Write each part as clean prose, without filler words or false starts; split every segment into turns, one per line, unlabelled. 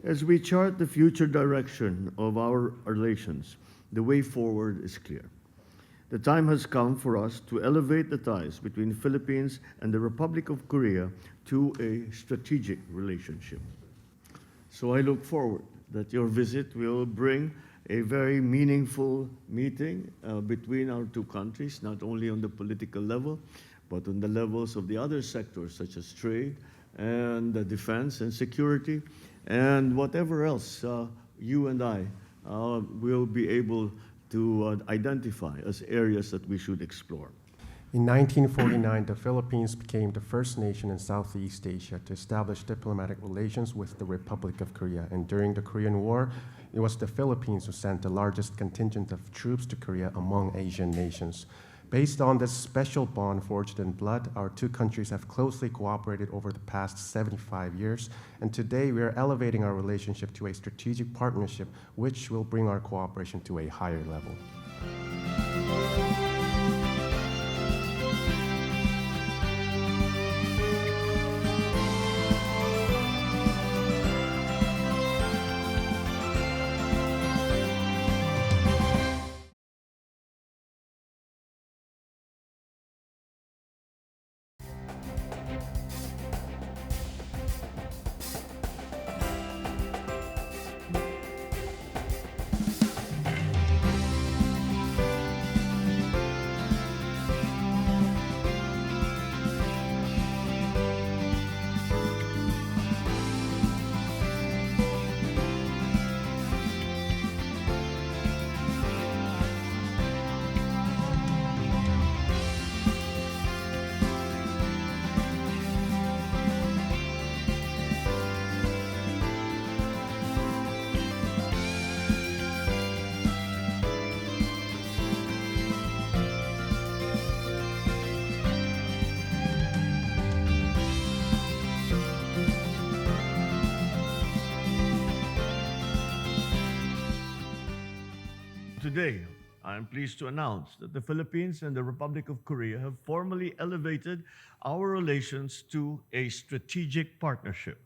As we chart the future direction of our relations, the way forward is clear. The time has come for us to elevate the ties between the Philippines and the Republic of Korea to a strategic relationship. So I look forward that your visit will bring a very meaningful meeting between our two countries, not only on the political level, but on the levels of the other sectors such as trade and defense and security, and whatever else you and I will be able to identify as areas that we should explore.
In 1949, the Philippines became the first nation in Southeast Asia to establish diplomatic relations with the Republic of Korea. And during the Korean War, it was the Philippines who sent the largest contingent of troops to Korea among Asian nations. Based on this special bond forged in blood, our two countries have closely cooperated over the past 75 years, and today we are elevating our relationship to a strategic partnership which will bring our cooperation to a higher level.
Today, I am pleased to announce that the Philippines and the Republic of Korea have formally elevated our relations to a strategic partnership,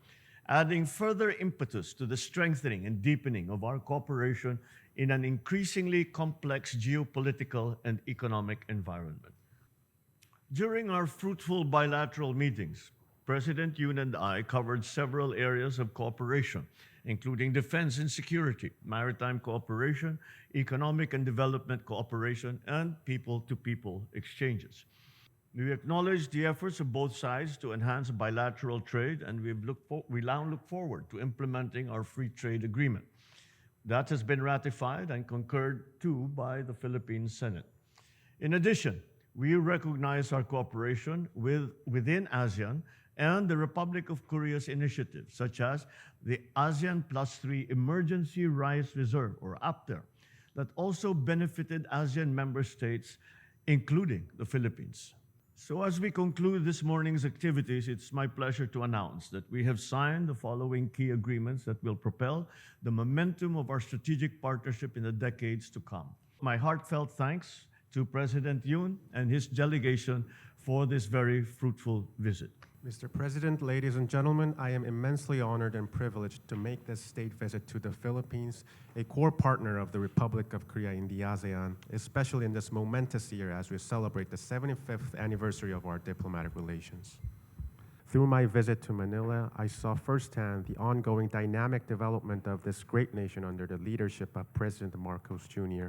adding further impetus to the strengthening and deepening of our cooperation in an increasingly complex geopolitical and economic environment. During our fruitful bilateral meetings, President Yoon and I covered several areas of cooperation, including defense and security, maritime cooperation, economic and development cooperation, and people-to-people exchanges. We acknowledge the efforts of both sides to enhance bilateral trade, and we now look forward to implementing our free trade agreement. That has been ratified and concurred to by the Philippine Senate. In addition, we recognize our cooperation within ASEAN and the Republic of Korea's initiatives, such as the ASEAN +3 Emergency Rice Reserve, or APTER, that also benefited ASEAN member states, including the Philippines. So as we conclude this morning's activities, it's my pleasure to announce that we have signed the following key agreements that will propel the momentum of our strategic partnership in the decades to come. My heartfelt thanks to President Yoon and his delegation for this very fruitful visit.
Mr. President, ladies and gentlemen, I am immensely honored and privileged to make this state visit to the Philippines, a core partner of the Republic of Korea in the ASEAN, especially in this momentous year as we celebrate the 75th anniversary of our diplomatic relations. Through my visit to Manila, I saw firsthand the ongoing dynamic development of this great nation under the leadership of President Marcos Jr.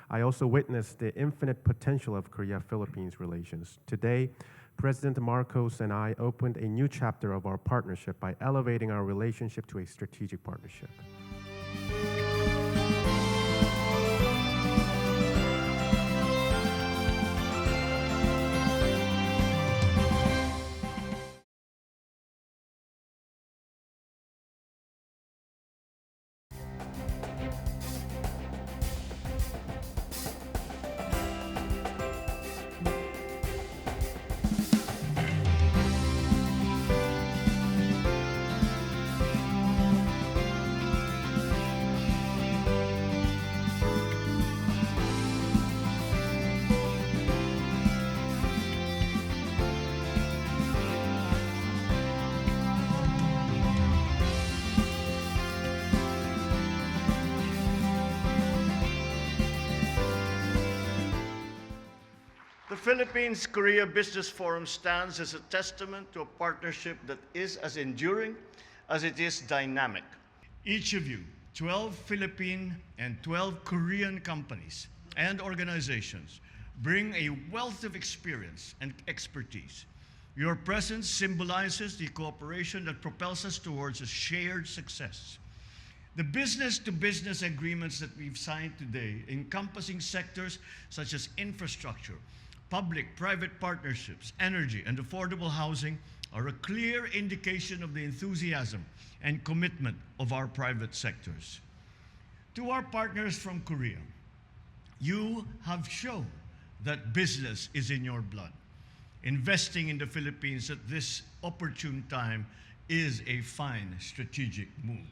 I also witnessed the infinite potential of Korea-Philippines relations. Today, President Marcos and I opened a new chapter of our partnership by elevating our relationship to a strategic partnership.
Philippines-Korea Business Forum stands as a testament to a partnership that is as enduring as it is dynamic. Each of you, 12 Philippine and 12 Korean companies and organizations, bring a wealth of experience and expertise. Your presence symbolizes the cooperation that propels us towards a shared success. The business-to-business agreements that we've signed today, encompassing sectors such as infrastructure, public-private partnerships, energy, and affordable housing, are a clear indication of the enthusiasm and commitment of our private sectors. To our partners from Korea, you have shown that business is in your blood. Investing in the Philippines at this opportune time is a fine strategic move.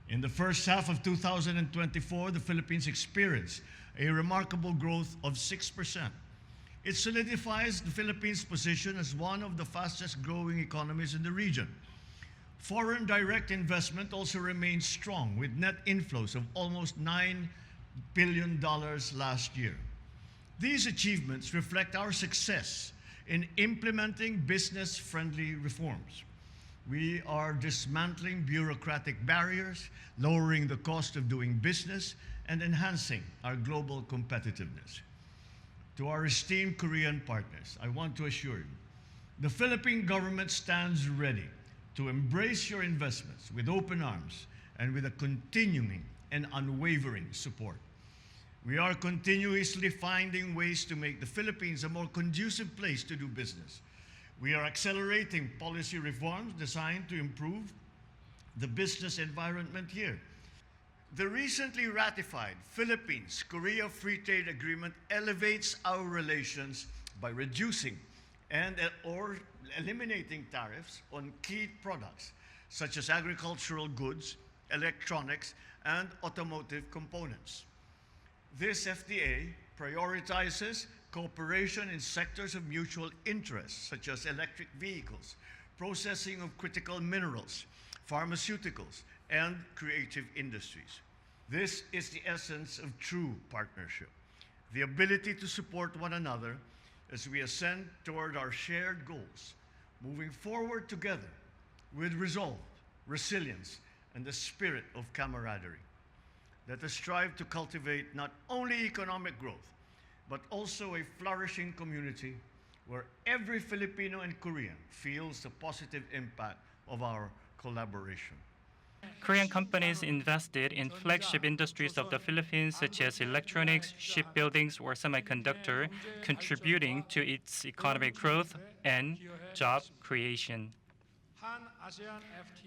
In the first half of 2024, the Philippines experienced a remarkable growth of 6%. It solidifies the Philippines' position as one of the fastest growing economies in the region. Foreign direct investment also remains strong, with net inflows of almost $9 billion last year. These achievements reflect our success in implementing business-friendly reforms. We are dismantling bureaucratic barriers, lowering the cost of doing business, and enhancing our global competitiveness. To our esteemed Korean partners, I want to assure you, the Philippine government stands ready to embrace your investments with open arms and with a continuing and unwavering support. We are continuously finding ways to make the Philippines a more conducive place to do business. We are accelerating policy reforms designed to improve the business environment here. The recently ratified Philippines-Korea Free Trade Agreement elevates our relations by reducing or eliminating tariffs on key products such as agricultural goods, electronics, and automotive components. This FTA prioritizes cooperation in sectors of mutual interest, such as electric vehicles, processing of critical minerals, pharmaceuticals, and creative industries. This is the essence of true partnership, the ability to support one another as we ascend toward our shared goals, moving forward together with resolve, resilience, and the spirit of camaraderie. Let us strive to cultivate not only economic growth, but also a flourishing community where every Filipino and Korean feels the positive impact of our collaboration.
Korean companies invested in flagship industries of the Philippines, such as electronics, shipbuildings, or semiconductor, contributing to its economic growth and job creation.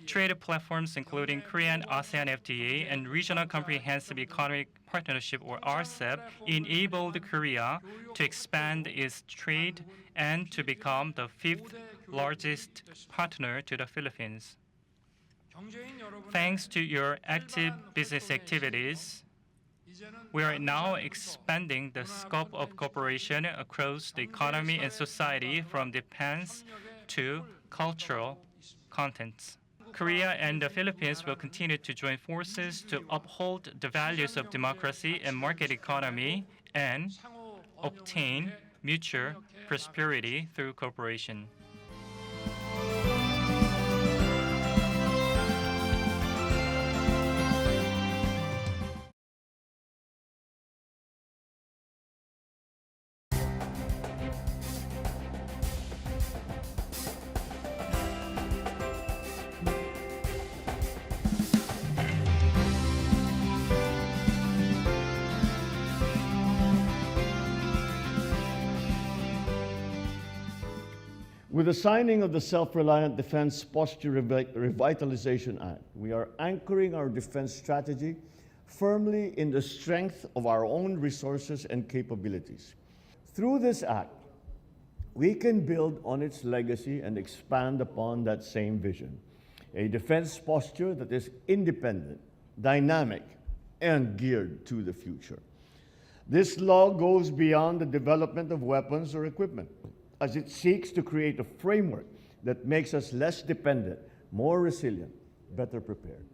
Trade platforms including Korean ASEAN FTA and Regional Comprehensive Economic Partnership, or RCEP, enabled Korea to expand its trade and to become the fifth largest partner to the Philippines. Thanks to your active business activities, we are now expanding the scope of cooperation across the economy and society, from defense to cultural contents. Korea and the Philippines will continue to join forces to uphold the values of democracy and market economy and obtain mutual prosperity through cooperation.
With the signing of the Self-Reliant Defense Posture Revitalization Act, we are anchoring our defense strategy firmly in the strength of our own resources and capabilities. Through this act, we can build on its legacy and expand upon that same vision, a defense posture that is independent, dynamic, and geared to the future. This law goes beyond the development of weapons or equipment, as it seeks to create a framework that makes us less dependent, more resilient, better prepared.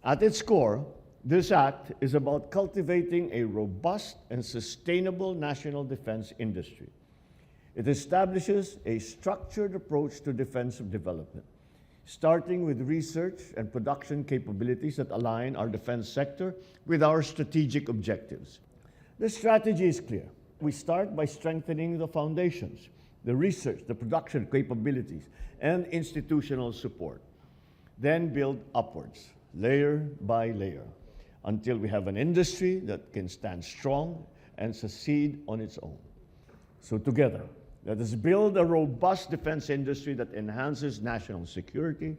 At its core, This act is about cultivating a robust and sustainable national defense industry. It establishes a structured approach to defensive development, starting with research and production capabilities that align our defense sector with our strategic objectives. The strategy is clear. We start by strengthening the foundations, the research, the production capabilities, and institutional support. Then build upwards, layer by layer, until we have an industry that can stand strong and succeed on its own. So together, let us build a robust defense industry that enhances national security,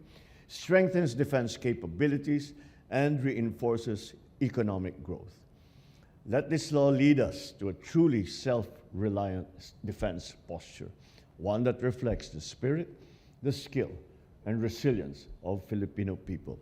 strengthens defense capabilities, and reinforces economic growth. Let this law lead us to a truly self-reliant defense posture, one that reflects the spirit, the skill, and resilience of Filipino people.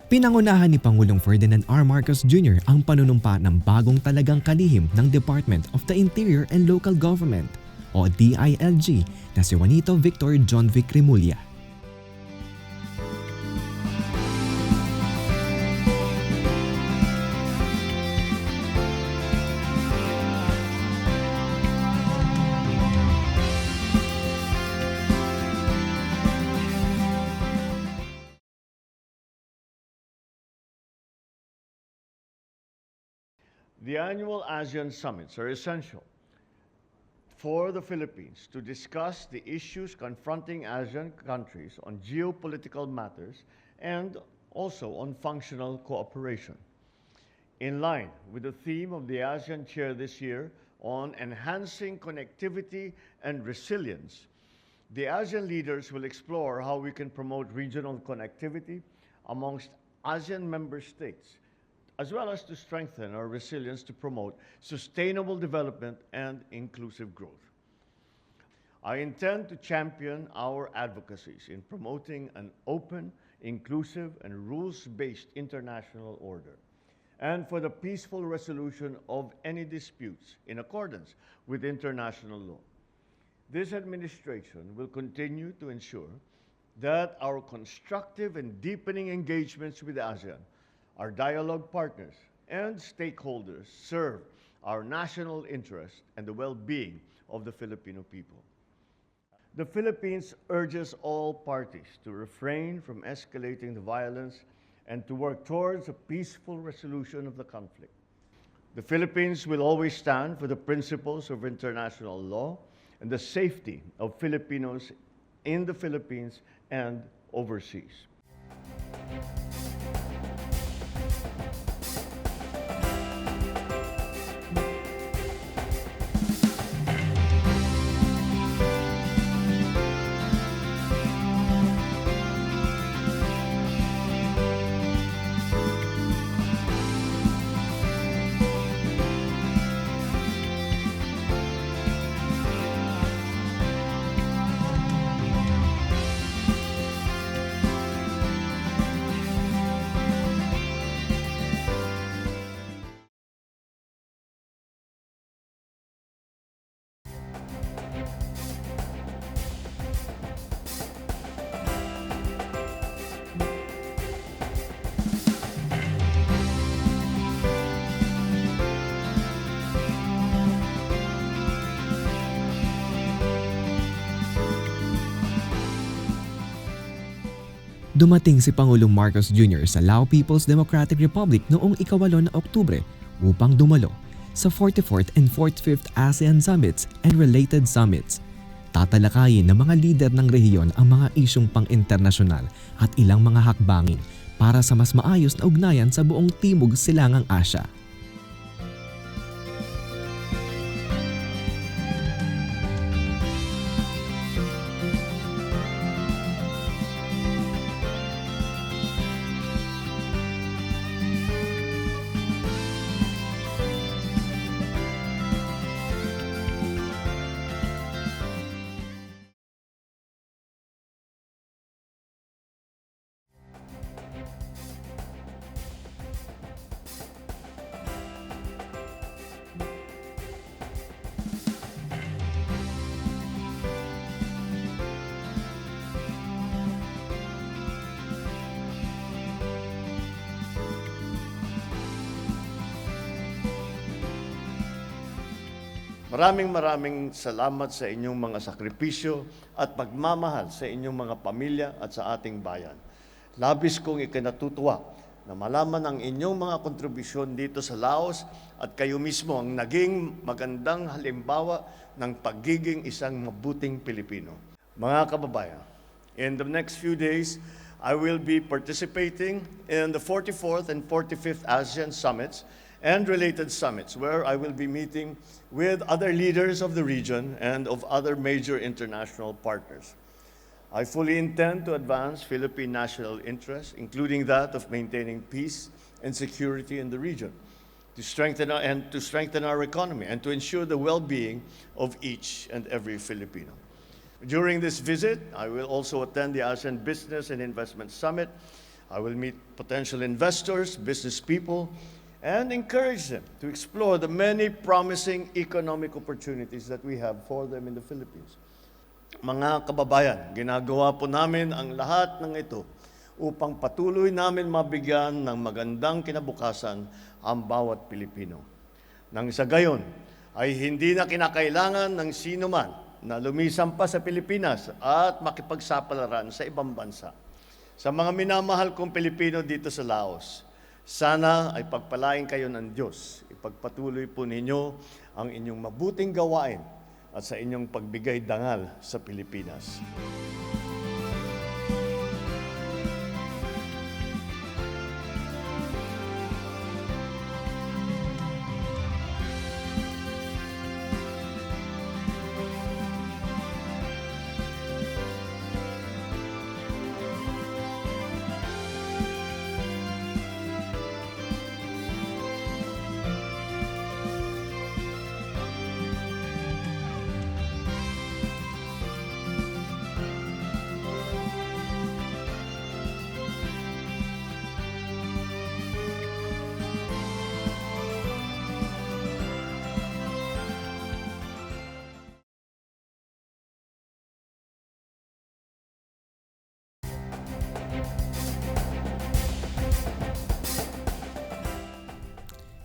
Pinangunahan ni Pangulong Ferdinand R. Marcos Jr. ang panunumpa ng bagong talagang kalihim ng Department of the Interior and Local Government o DILG na si Juanito Victor John Vic Remulla.
The annual ASEAN summits are essential for the Philippines to discuss the issues confronting ASEAN countries on geopolitical matters and also on functional cooperation. In line with the theme of the ASEAN Chair this year on enhancing connectivity and resilience, the ASEAN leaders will explore how we can promote regional connectivity amongst ASEAN member states, as well as to strengthen our resilience to promote sustainable development and inclusive growth. I intend to champion our advocacies in promoting an open, inclusive, and rules-based international order, and for the peaceful resolution of any disputes in accordance with international law. This administration will continue to ensure that our constructive and deepening engagements with ASEAN, our dialogue partners, and stakeholders serve our national interest and the well-being of the Filipino people. The Philippines urges all parties to refrain from escalating the violence and to work towards a peaceful resolution of the conflict. The Philippines will always stand for the principles of international law and the safety of Filipinos in the Philippines and overseas.
Dumating si Pangulong Marcos Jr. sa Lao People's Democratic Republic noong ika-8 na Oktubre upang dumalo sa 44th and 45th ASEAN Summits and related summits. tatalakayin ng mga lider ng rehiyon ang mga isyong pang-internasyonal at ilang mga hakbangin para sa mas maayos na ugnayan sa buong Timog Silangang Asya.
Maraming salamat sa inyong mga sakripisyo at pagmamahal sa inyong mga pamilya at sa ating bayan. Labis kong ikinatutuwa na malaman ang inyong mga kontribusyon dito sa Laos at kayo mismo ang naging magandang halimbawa ng pagiging isang mabuting Pilipino. Mga kababayan, in the next few days, I will be participating in the 44th and 45th ASEAN Summits and related summits, where I will be meeting with other leaders of the region and of other major international partners. I fully intend to advance Philippine national interests, including that of maintaining peace and security in the region, to strengthen our economy and to ensure the well-being of each and every Filipino. During this visit, I will also attend the ASEAN Business and Investment Summit. I will meet potential investors, business people, and encourage them to explore the many promising economic opportunities that we have for them in the Philippines. Mga kababayan, ginagawa po namin ang lahat ng ito upang patuloy namin mabigyan ng magandang kinabukasan ang bawat Pilipino. Nang sa gayon, ay hindi na kinakailangan ng sino man na lumisan pa sa Pilipinas at makipagsapalaran sa ibang bansa. Sa mga minamahal kong Pilipino dito sa Laos, sana ay pagpalain kayo ng Diyos. Ipagpatuloy po ninyo ang inyong mabuting gawain at sa inyong pagbigay dangal sa Pilipinas.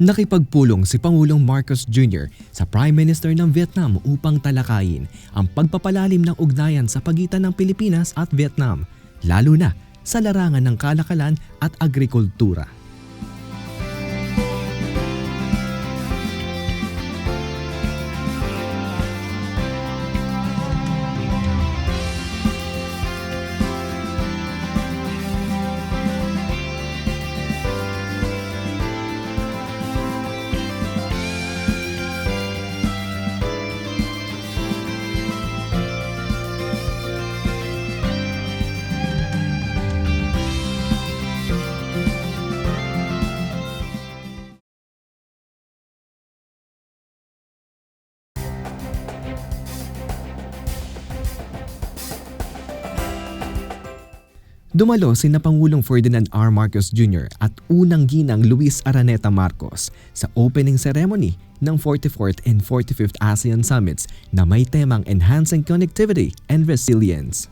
Nakipagpulong si Pangulong Marcos Jr. sa Prime Minister ng Vietnam upang talakayin ang pagpapalalim ng ugnayan sa pagitan ng Pilipinas at Vietnam, lalo na sa larangan ng kalakalan at agrikultura. Dumalo sina Pangulong Ferdinand R. Marcos Jr. at unang ginang Luis Araneta Marcos sa opening ceremony ng 44th and 45th ASEAN Summits na may temang Enhancing Connectivity and Resilience.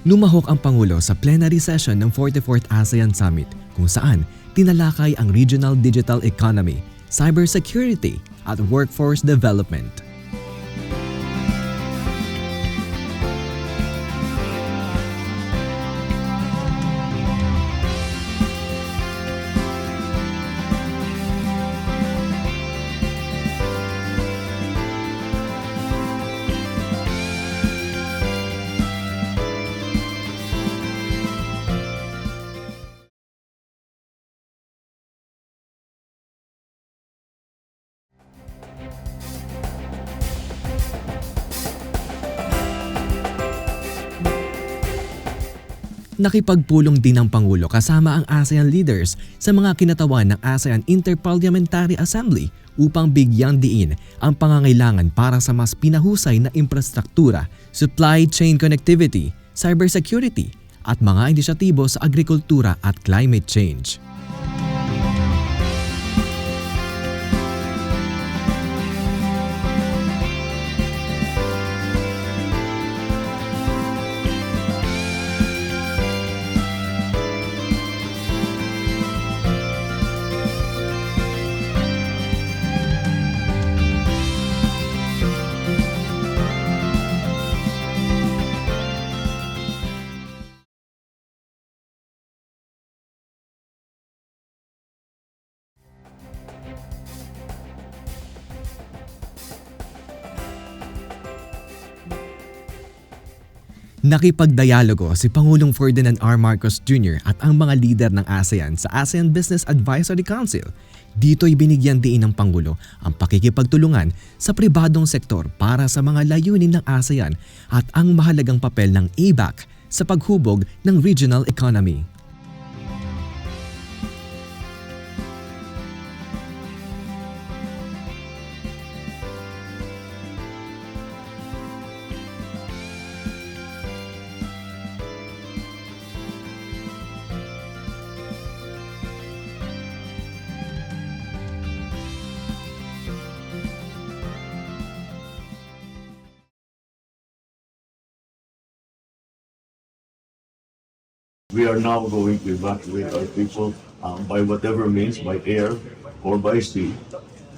Lumahok ang Pangulo sa plenary session ng 44th ASEAN Summit kung saan tinalakay ang regional digital economy, cybersecurity at workforce development. Nakipagpulong din ang Pangulo kasama ang ASEAN leaders sa mga kinatawan ng ASEAN Interparliamentary Assembly upang bigyang diin ang pangangailangan para sa mas pinahusay na infrastruktura, supply chain connectivity, cybersecurity at mga inisyatibo sa agrikultura at climate change. Nakipagdialogo si Pangulong Ferdinand R. Marcos Jr. at ang mga lider ng ASEAN sa ASEAN Business Advisory Council. Dito'y binigyan diin ng Pangulo ang pakikipagtulungan sa pribadong sektor para sa mga layunin ng ASEAN at ang mahalagang papel ng ABAC sa paghubog ng regional economy.
We are now going to evacuate our people by whatever means, by air or by sea.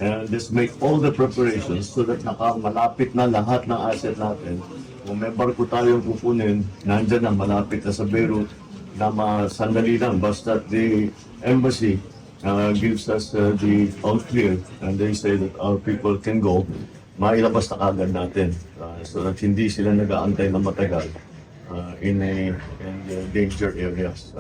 And just make all the preparations so that malapit na lahat ng asset natin. Kung may barko tayong kukunin, nandyan na, malapit na sa Beirut, na sandali lang, basta the embassy gives us the all clear and they say that our people can go, mailabas na kagad natin so that hindi sila nag-aantay na matagal in the danger areas.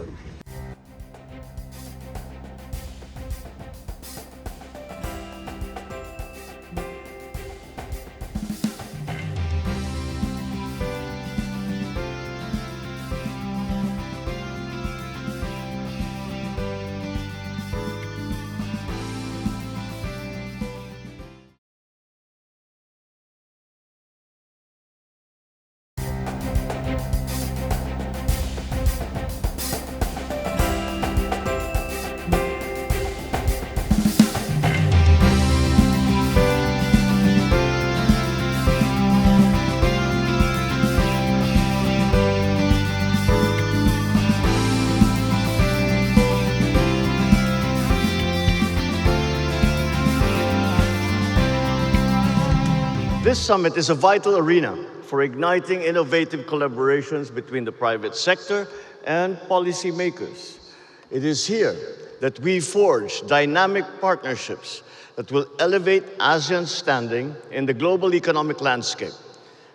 This summit is a vital arena for igniting innovative collaborations between the private sector and policymakers. It is here that we forge dynamic partnerships that will elevate ASEAN's standing in the global economic landscape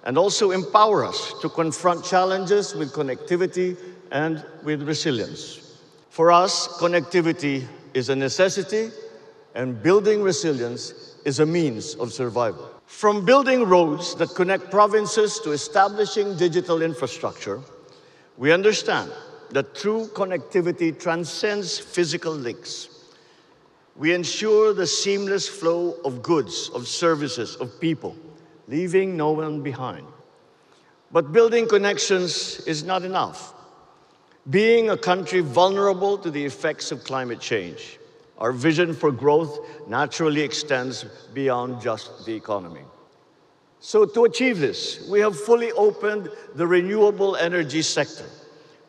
and also empower us to confront challenges with connectivity and with resilience. For us, connectivity is a necessity and building resilience is a means of survival. From building roads that connect provinces to establishing digital infrastructure, we understand that true connectivity transcends physical links. We ensure the seamless flow of goods, of services, of people, leaving no one behind. But building connections is not enough. Being a country vulnerable to the effects of climate change, our vision for growth naturally extends beyond just the economy. So to achieve this, we have fully opened the renewable energy sector.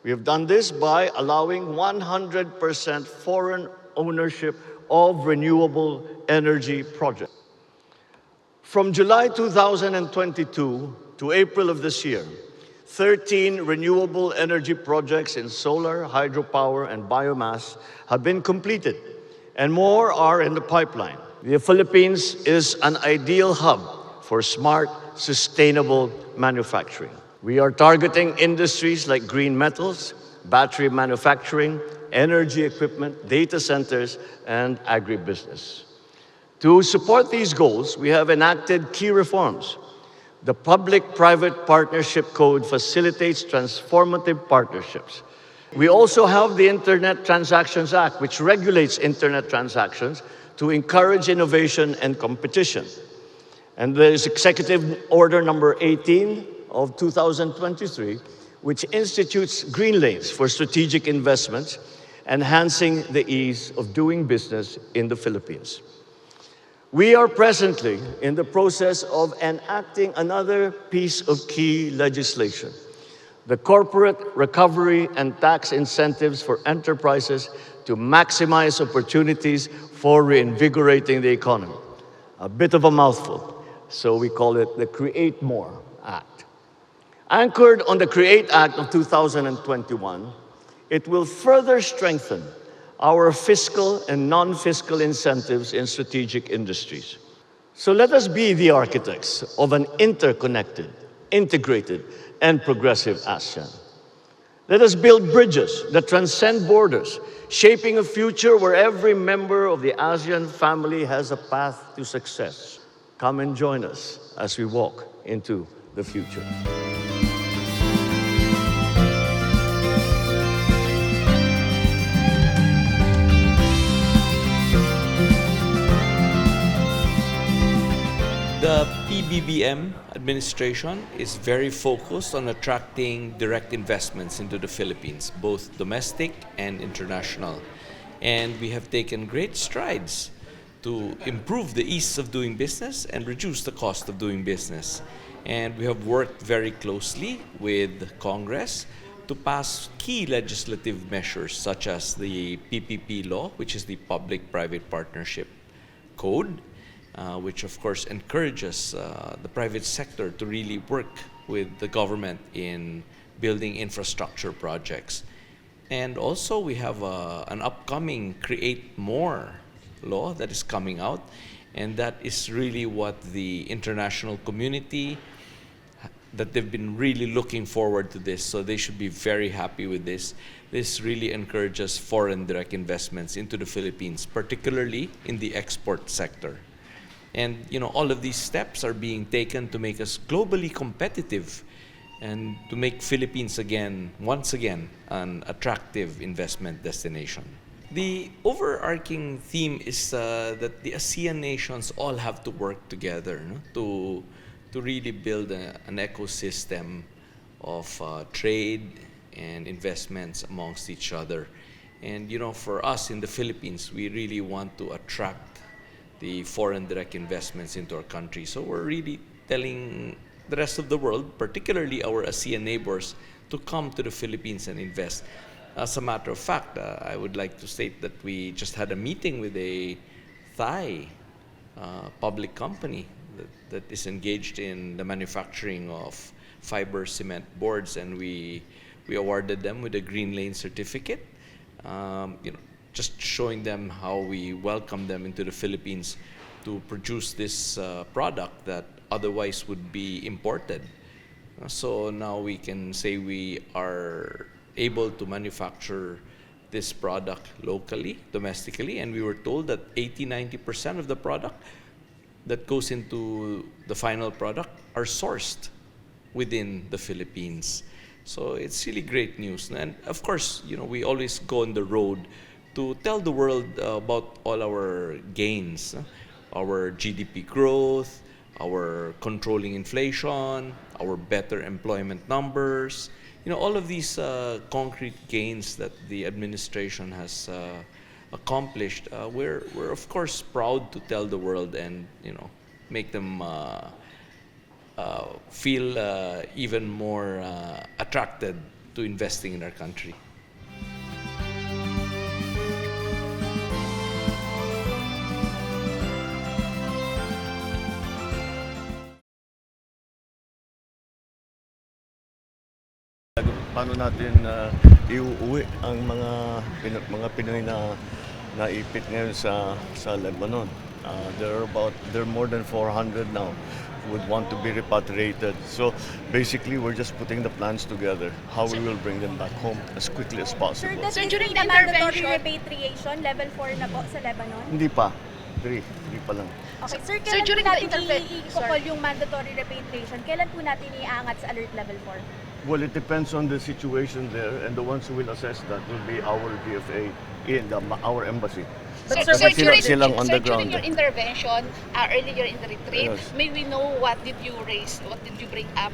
We have done this by allowing 100% foreign ownership of renewable energy projects. From July 2022 to April of this year, 13 renewable energy projects in solar, hydropower, and biomass have been completed, and more are in the pipeline. The Philippines is an ideal hub for smart, sustainable manufacturing. We are targeting industries like green metals, battery manufacturing, energy equipment, data centers, and agribusiness. To support these goals, we have enacted key reforms. The Public-Private Partnership Code facilitates transformative partnerships. We also have the Internet Transactions Act, which regulates internet transactions to encourage innovation and competition. And there is Executive Order number 18 of 2023, which institutes green lanes for strategic investments, enhancing the ease of doing business in the Philippines. We are presently in the process of enacting another piece of key legislation, the Corporate Recovery and Tax Incentives for Enterprises to maximize opportunities for reinvigorating the economy. A bit of a mouthful, so we call it the Create More Act. Anchored on the Create Act of 2021, it will further strengthen our fiscal and non-fiscal incentives in strategic industries. So let us be the architects of an interconnected, integrated, and progressive ASEAN. Let us build bridges that transcend borders, shaping a future where every member of the ASEAN family has a path to success. Come and join us as we walk into the future.
The PBBM administration is very focused on attracting direct investments into the Philippines, both domestic and international. And we have taken great strides to improve the ease of doing business and reduce the cost of doing business. And we have worked very closely with Congress to pass key legislative measures such as the PPP law, which is the Public-Private Partnership Code, which of course encourages the private sector to really work with the government in building infrastructure projects. And also we have an upcoming Create More law that is coming out, and that is really what the international community, that they've been really looking forward to this, so they should be very happy with this. This really encourages foreign direct investments into the Philippines, particularly in the export sector. And all of these steps are being taken to make us globally competitive and to make Philippines once again, an attractive investment destination. The overarching theme is that the ASEAN nations all have to work together, to really build an ecosystem of trade and investments amongst each other. And for us in the Philippines, we really want to attract the foreign direct investments into our country. So we're really telling the rest of the world, particularly our ASEAN neighbors, to come to the Philippines and invest. As a matter of fact, I would like to state that we just had a meeting with a Thai public company that is engaged in the manufacturing of fiber cement boards, and we awarded them with a Green Lane certificate. Just showing them how we welcome them into the Philippines to produce this product that otherwise would be imported. So now we can say we are able to manufacture this product locally, domestically, and we were told that 80-90% of the product that goes into the final product are sourced within the Philippines. So it's really great news. And of course, we always go on the road to tell the world about all our gains, our GDP growth, our controlling inflation, our better employment numbers, all of these concrete gains that the administration has accomplished. We're of course proud to tell the world and make them feel even more attracted to investing in our country.
Paano natin iuwi ang mga Pinoy na naipit ngayon sa Lebanon? There are more than 400 now who would want to be repatriated. So basically, we're just putting the plans together how we will bring them back home as quickly as possible.
Sir, during the mandatory repatriation, level 4 na po sa Lebanon?
Hindi pa. 3 pa lang.
Okay, sir,
Sir,
kailan
during
po
the
natin i-call yung mandatory repatriation? Kailan po natin iangat sa alert level 4?
Well, it depends on the situation there, and the ones who will assess that will be our DFA in our embassy.
But
Kasi
sir,
silang on the
during
ground.
your intervention earlier in the retreat,
Yes.
may we know what did you raise, what did you bring up?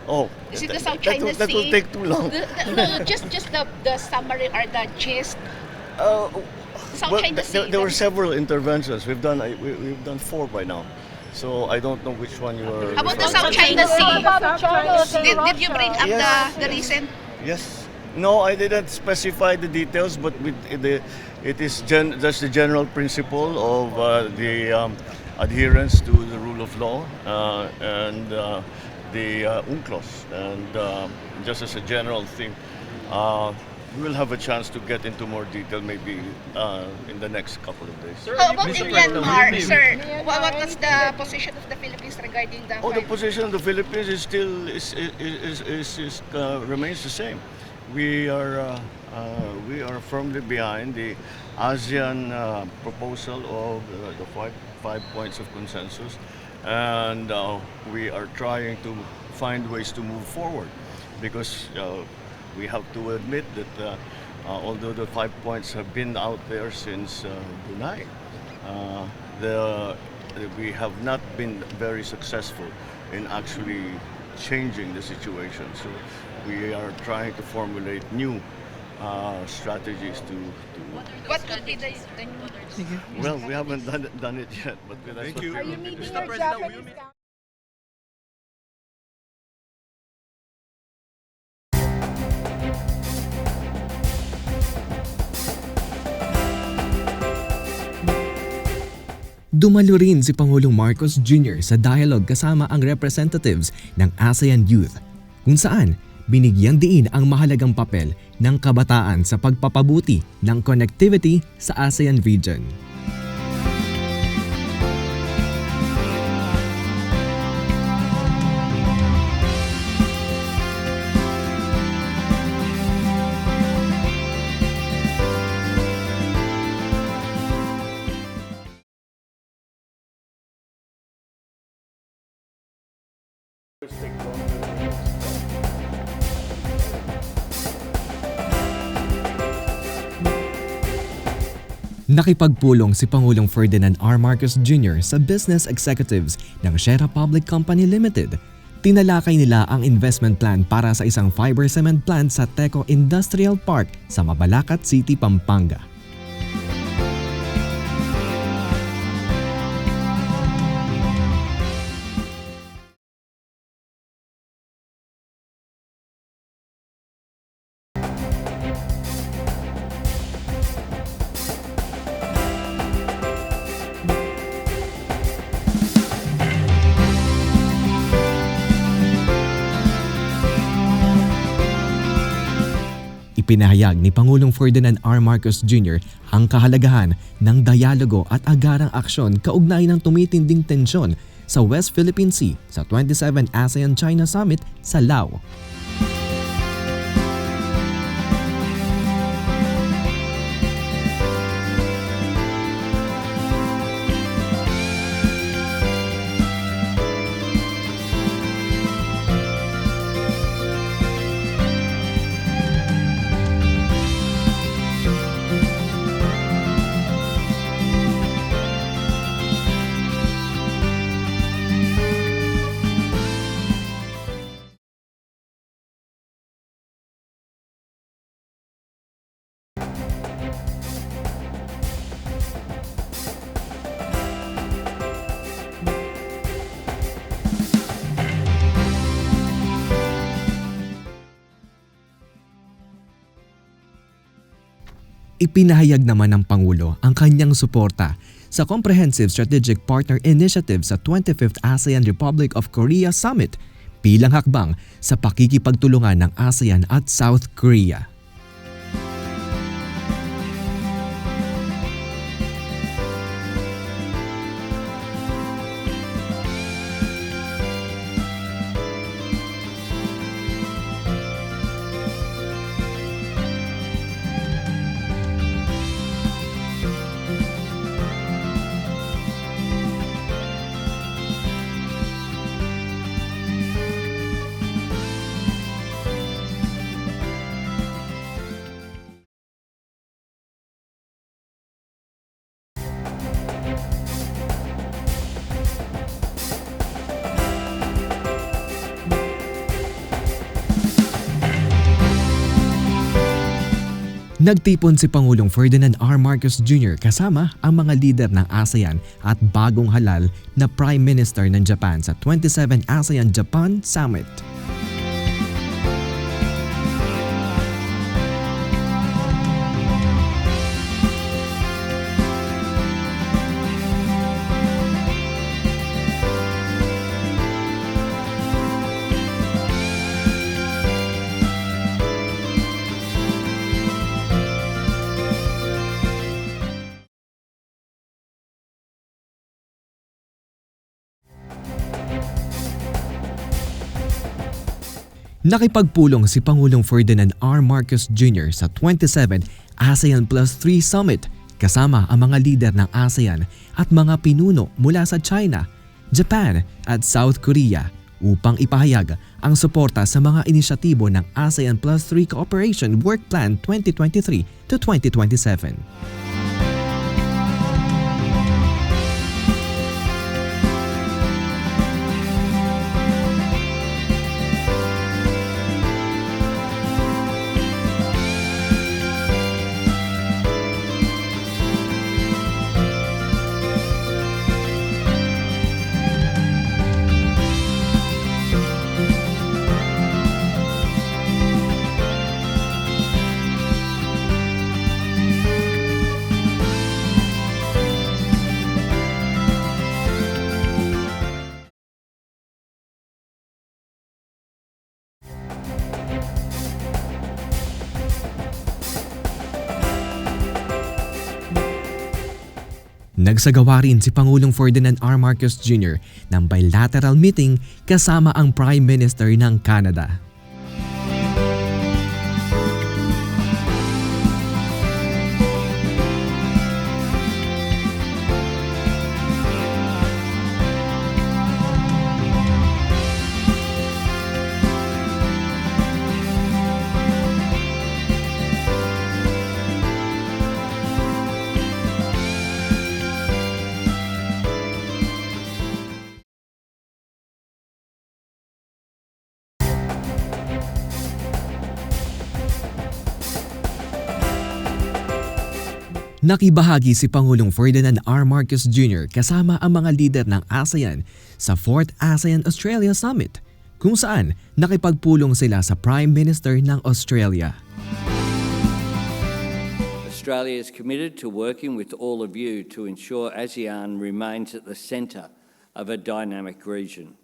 Oh,
Is it the South
that
China
will
Sea?
take too long.
No, just the summary or the gist. South
Well,
China Sea.
there were several interventions. We've done 4 by now. So I don't know which one you are.
How about the
referring
South China Sea? Did you bring up
Yes.
the recent?
Yes. No, I didn't specify the details, but it is that's the general principle of the adherence to the rule of law and the UNCLOS. And just as a general thing, we will have a chance to get into more detail maybe in the next couple of days.
How about in Myanmar, sir? What was the position of the Philippines regarding the?
Oh, the position of the Philippines is still remains the same. We are firmly behind the ASEAN proposal of the five points of consensus, and we are trying to find ways to move forward, because we have to admit that although the 5 points have been out there since July, we have not been very successful in actually changing the situation. So we are trying to formulate new strategies to.
What could be the new?
Well, we haven't done it yet, but that's what we
Are you
will be
meeting
doing.
your Japanese counterparts?
Dumalo rin si Pangulong Marcos Jr. sa dialogue kasama ang representatives ng ASEAN Youth, kung saan binigyan diin ang mahalagang papel ng kabataan sa pagpapabuti ng connectivity sa ASEAN region. Nakipagpulong si Pangulong Ferdinand R. Marcos Jr. sa business executives ng Shera Public Company Limited. Tinalakay nila ang investment plan para sa isang fiber cement plant sa Teco Industrial Park sa Mabalacat City, Pampanga. Ipinahayag ni Pangulong Ferdinand R. Marcos Jr. ang kahalagahan ng dialogo at agarang aksyon kaugnay ng tumitinding tensyon sa West Philippine Sea sa 27 ASEAN-China Summit sa Laos. Ipinahayag naman ng Pangulo ang kanyang suporta sa Comprehensive Strategic Partner Initiative sa 25th ASEAN Republic of Korea Summit bilang hakbang sa pakikipagtulungan ng ASEAN at South Korea. Nagtipon si Pangulong Ferdinand R. Marcos Jr. kasama ang mga lider ng ASEAN at bagong halal na Prime Minister ng Japan sa 27 ASEAN-Japan Summit. Nakipagpulong si Pangulong Ferdinand R. Marcos Jr. sa 27 ASEAN Plus 3 Summit kasama ang mga lider ng ASEAN at mga pinuno mula sa China, Japan at South Korea upang ipahayag ang suporta sa mga inisyatibo ng ASEAN Plus 3 Cooperation Work Plan 2023 to 2027. Nagsagawa rin si Pangulong Ferdinand R. Marcos Jr. ng bilateral meeting kasama ang Prime Minister ng Canada. Nakibahagi si Pangulong Ferdinand R. Marcos Jr. kasama ang mga lider ng ASEAN sa 4th ASEAN-Australia Summit, kung saan nakipagpulong sila sa Prime Minister ng Australia.
Australia is committed to working with all of you to ensure ASEAN remains at the centre of a dynamic region,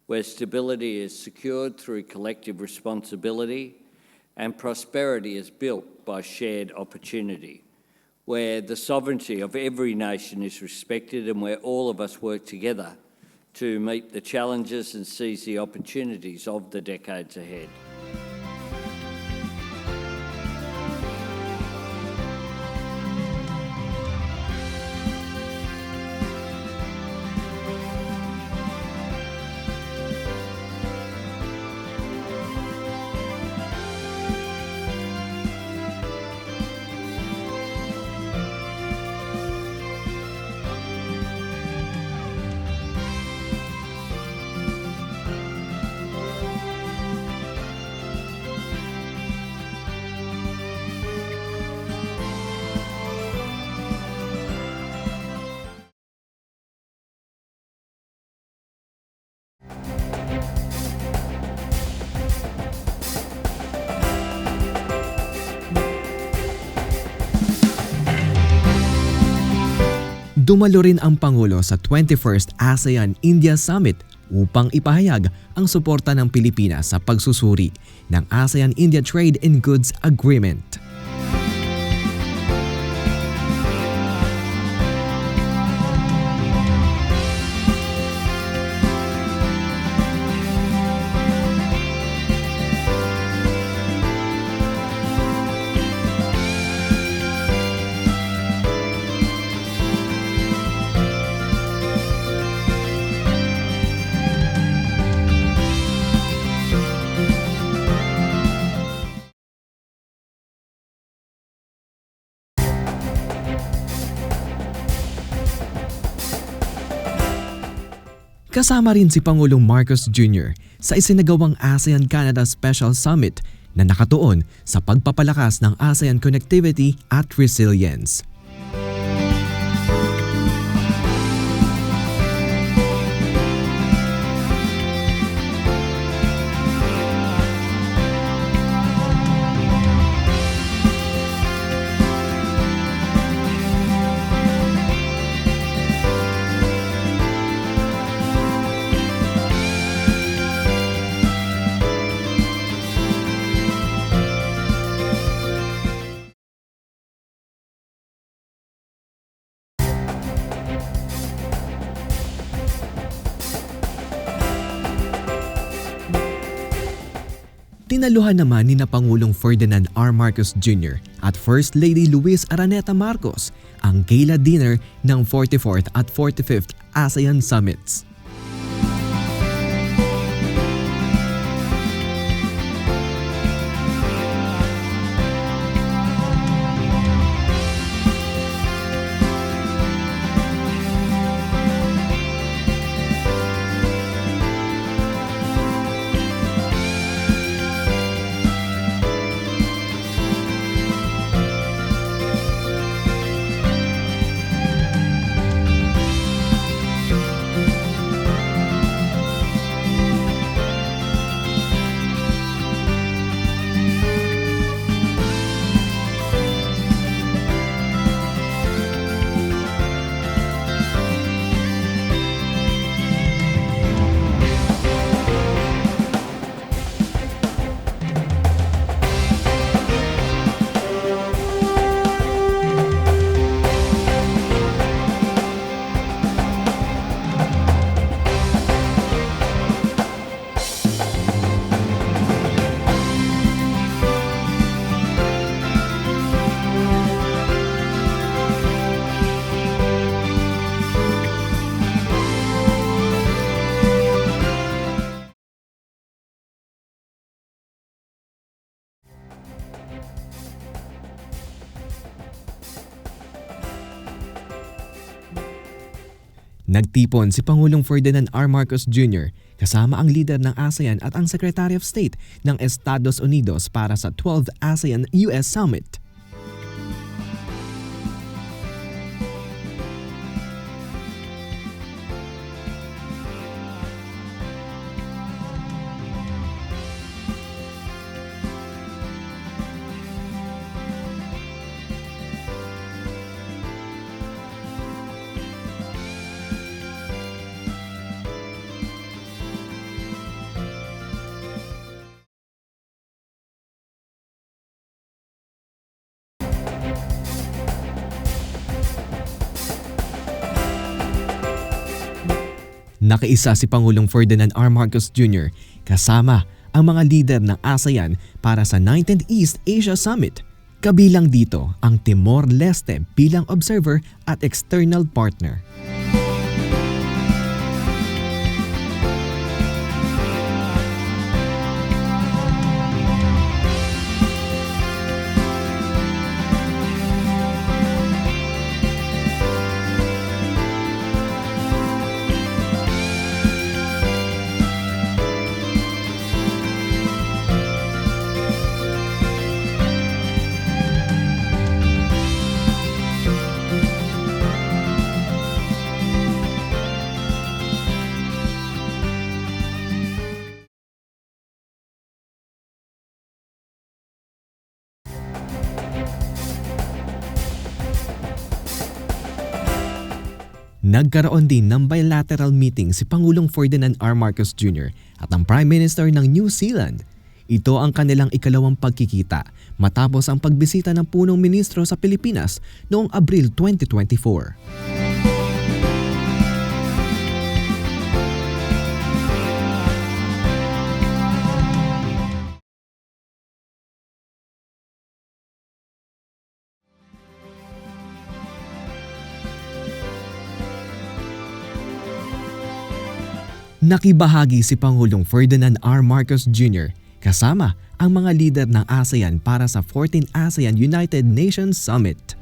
where stability is secured through collective responsibility and prosperity is built by shared opportunity, where the sovereignty of every nation is respected and where all of us work together to meet the challenges and seize the opportunities of the decades ahead.
Dumalo rin ang Pangulo sa 21st ASEAN-India Summit upang ipahayag ang suporta ng Pilipinas sa pagsusuri ng ASEAN-India Trade in Goods Agreement. Kasama rin si Pangulong Marcos Jr. sa isinagawang ASEAN-Canada Special Summit na nakatuon sa pagpapalakas ng ASEAN connectivity at resilience. Tinaluhan naman ni Pangulong Ferdinand R. Marcos Jr. at First Lady Luis Araneta Marcos ang gala dinner ng 44th at 45th ASEAN Summits. Nagtipon si Pangulong Ferdinand R. Marcos Jr. kasama ang leader ng ASEAN at ang Secretary of State ng Estados Unidos para sa 12th ASEAN-US Summit. Nakiisa si Pangulong Ferdinand R. Marcos Jr. kasama ang mga lider ng ASEAN para sa 19th East Asia Summit. Kabilang dito ang Timor-Leste bilang observer at external partner. Nagkaroon din ng bilateral meeting si Pangulong Ferdinand R. Marcos Jr. at ang Prime Minister ng New Zealand. Ito ang kanilang ikalawang pagkikita matapos ang pagbisita ng punong ministro sa Pilipinas noong Abril 2024. Nakibahagi si Pangulong Ferdinand R. Marcos Jr. kasama ang mga lider ng ASEAN para sa 14th ASEAN United Nations Summit.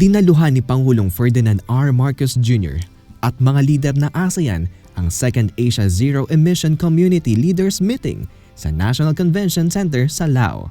Dinaluhan ni Pangulong Ferdinand R. Marcos Jr. at mga lider ng ASEAN ang Second Asia Zero Emission Community Leaders Meeting sa National Convention Center sa Lao.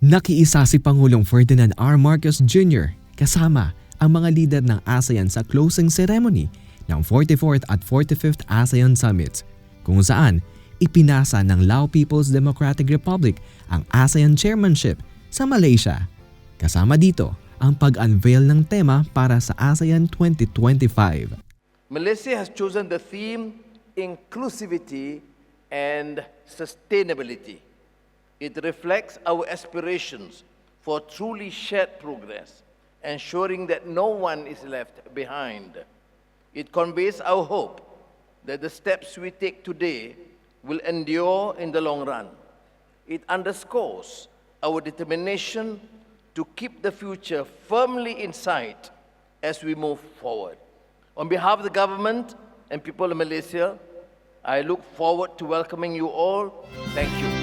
Nakiisa si Pangulong Ferdinand R. Marcos Jr. kasama ang mga lider ng ASEAN sa closing ceremony ng 44th at 45th ASEAN Summits, kung saan ipinasa ng Lao People's Democratic Republic ang ASEAN Chairmanship sa Malaysia. Kasama dito ang pag-unveil ng tema para sa ASEAN 2025.
Malaysia has chosen the theme Inclusivity and Sustainability. It reflects our aspirations for truly shared progress, ensuring that no one is left behind. It conveys our hope that the steps we take today will endure in the long run. It underscores our determination to keep the future firmly in sight as we move forward. On behalf of the government and people of Malaysia, I look forward to welcoming you all. Thank you.